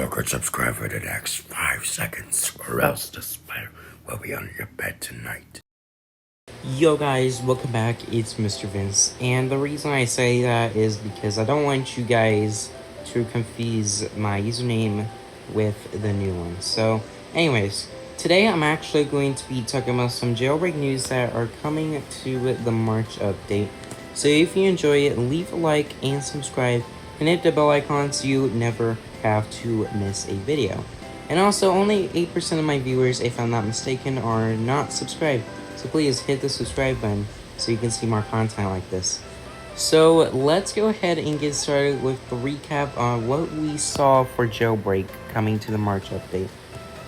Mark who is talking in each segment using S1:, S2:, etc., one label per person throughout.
S1: record, subscribe for the next 5 seconds, or else the spider will be under your bed tonight.
S2: Yo guys, welcome back, it's Mr. Vince, and the reason I say that is because I don't want you guys to confuse my username with the new one. So, anyways, today I'm actually going to be talking about some jailbreak news that are coming to the March update. So if you enjoy it, leave a like and subscribe, and hit the bell icon so you never have to miss a video. And also, only 8% of my viewers, if I'm not mistaken, are not subscribed. So please hit the subscribe button so you can see more content like this. So let's go ahead and get started with the recap on what we saw for Jailbreak coming to the March update.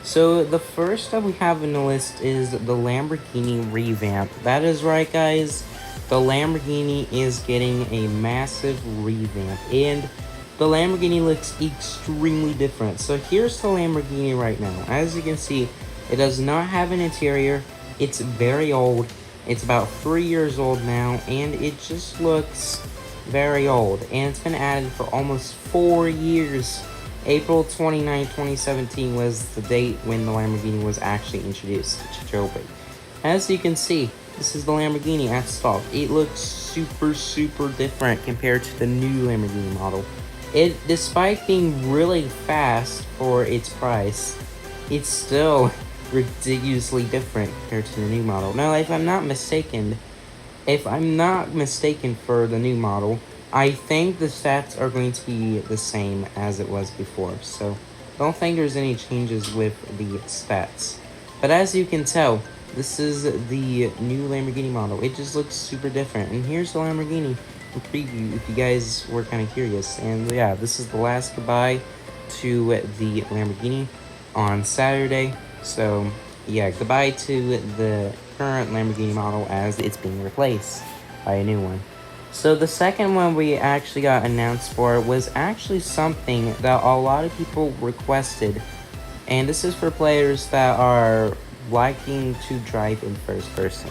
S2: So the first that we have in the list is the Lamborghini revamp. That is right, guys. The Lamborghini is getting a massive revamp, and the Lamborghini looks extremely different. So here's the Lamborghini right now. As you can see, it does not have an interior. It's very old. It's about 3 years old now, and it just looks very old. And it's been added for almost 4 years. April 29, 2017 was the date when the Lamborghini was actually introduced to Jailbreak. As you can see, this is the Lamborghini at stock. It looks super different compared to the new Lamborghini model. Despite being really fast for its price, it's still ridiculously different compared to the new model. Now, if I'm not mistaken for the new model, I think the stats are going to be the same as it was before. So, I don't think there's any changes with the stats. But as you can tell, this is the new Lamborghini model. It just looks super different. And here's the Lamborghini in preview if you guys were kind of curious. And yeah, this is the last goodbye to the Lamborghini on Saturday. So yeah, goodbye to the current Lamborghini model as it's being replaced by a new one. So the second one we actually got announced for was actually something that a lot of people requested. And this is for players that are liking to drive in first person.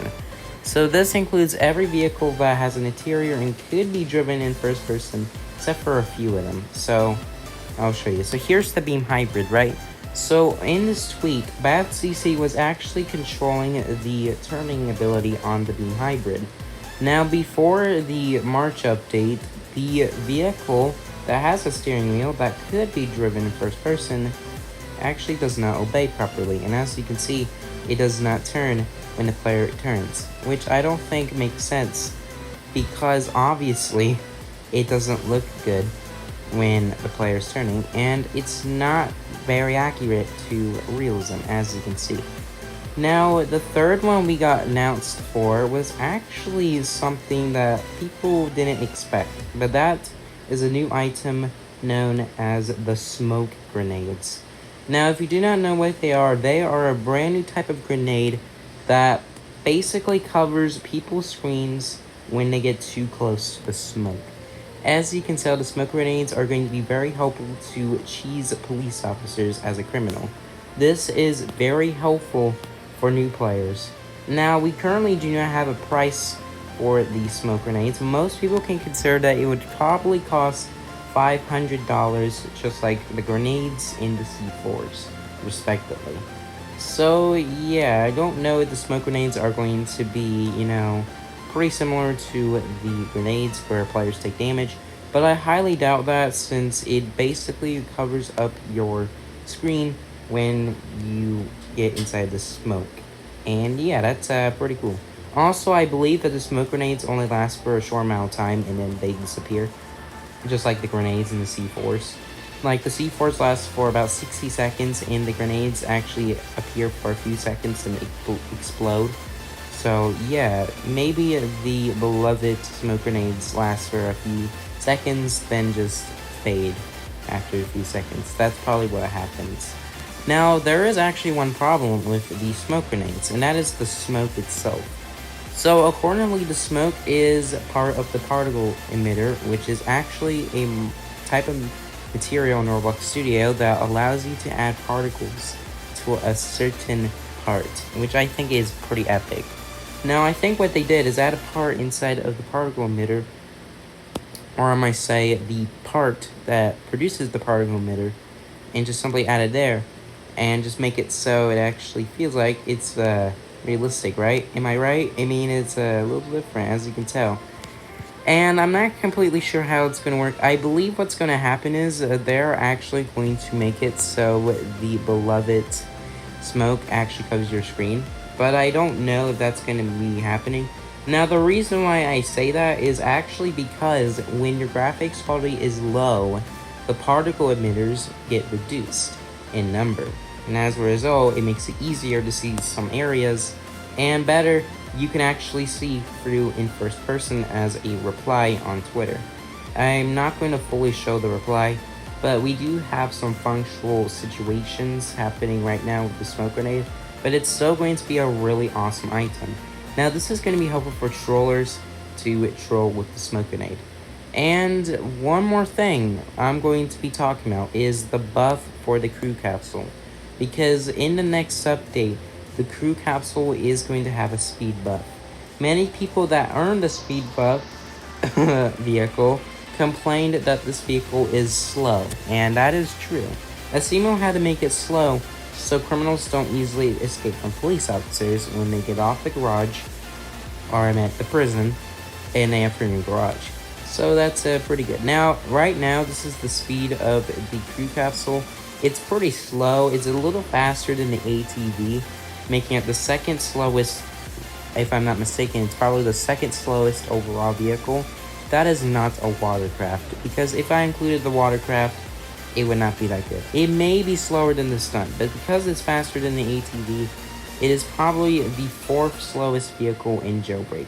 S2: So this includes every vehicle that has an interior and could be driven in first person, except for a few of them. So I'll show you. So here's the Beam Hybrid, right? So in this tweak, BadCC was actually controlling the turning ability on the Beam Hybrid. Now before the March update, the vehicle that has a steering wheel that could be driven in first person actually does not obey properly, and as you can see, it does not turn when the player turns, which I don't think makes sense, because obviously it doesn't look good when the player's turning, and it's not very accurate to realism, as you can see. Now, the third one we got announced for was actually something that people didn't expect, but that is a new item known as the smoke grenades. Now, if you do not know what they are a brand new type of grenade that basically covers people's screens when they get too close to the smoke. As you can tell, the smoke grenades are going to be very helpful to cheese police officers as a criminal. This is very helpful for new players. Now, we currently do not have a price for the smoke grenades. Most people can consider that it would probably cost $500, just like the grenades in the C4s, respectively. So yeah, I don't know if the smoke grenades are going to be, pretty similar to the grenades where players take damage, but I highly doubt that, since it basically covers up your screen when you get inside the smoke. And yeah, that's pretty cool. Also, I believe that the smoke grenades only last for a short amount of time and then they disappear, just like the grenades and the C4s. Like, the C4s last for about 60 seconds, and the grenades actually appear for a few seconds and explode. So yeah, maybe the beloved smoke grenades last for a few seconds, then just fade after a few seconds. That's probably what happens. Now, there is actually one problem with the smoke grenades, and that is the smoke itself. So accordingly, the smoke is part of the particle emitter, which is actually a type of material in Roblox Studio that allows you to add particles to a certain part, which I think is pretty epic. Now, I think what they did is add a part inside of the particle emitter, or I might say the part that produces the particle emitter, and just simply add it there, and just make it so it actually feels like it's realistic, right? Am I right? I mean, it's a little different, as you can tell. And I'm not completely sure how it's going to work. I believe what's going to happen is they're actually going to make it so the beloved smoke actually covers your screen. But I don't know if that's going to be happening. Now, the reason why I say that is actually because when your graphics quality is low, the particle emitters get reduced in number. And as a result, it makes it easier to see some areas, and better, you can actually see through in first person as a reply on Twitter. I'm not going to fully show the reply, but we do have some functional situations happening right now with the smoke grenade, but it's still going to be a really awesome item. Now, this is going to be helpful for trollers to troll with the smoke grenade. And one more thing I'm going to be talking about is the buff for the crew capsule. Because in the next update, the crew capsule is going to have a speed buff. Many people that earned the speed buff vehicle complained that this vehicle is slow, and that is true. Asimo had to make it slow so criminals don't easily escape from police officers when they get off the garage, or I'm at the prison, and they have to new garage. So that's pretty good. Now, right now, this is the speed of the crew capsule. It's pretty slow. It's a little faster than the ATV, making it the second slowest, if I'm not mistaken. It's probably the second slowest overall vehicle. That is not a watercraft, because if I included the watercraft, it would not be that good. It may be slower than the stunt, but because it's faster than the ATV, it is probably the fourth slowest vehicle in Jailbreak.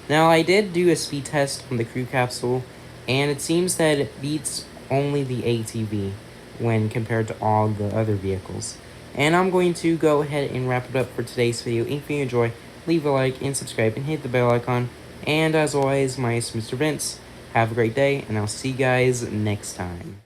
S2: Now, I did do a speed test on the crew capsule, and it seems that it beats only the ATV when compared to all the other vehicles. And I'm going to go ahead and wrap it up for today's video. If you enjoy, leave a like and subscribe and hit the bell icon. And as always, my name is Mr. Vince. Have a great day, and I'll see you guys next time.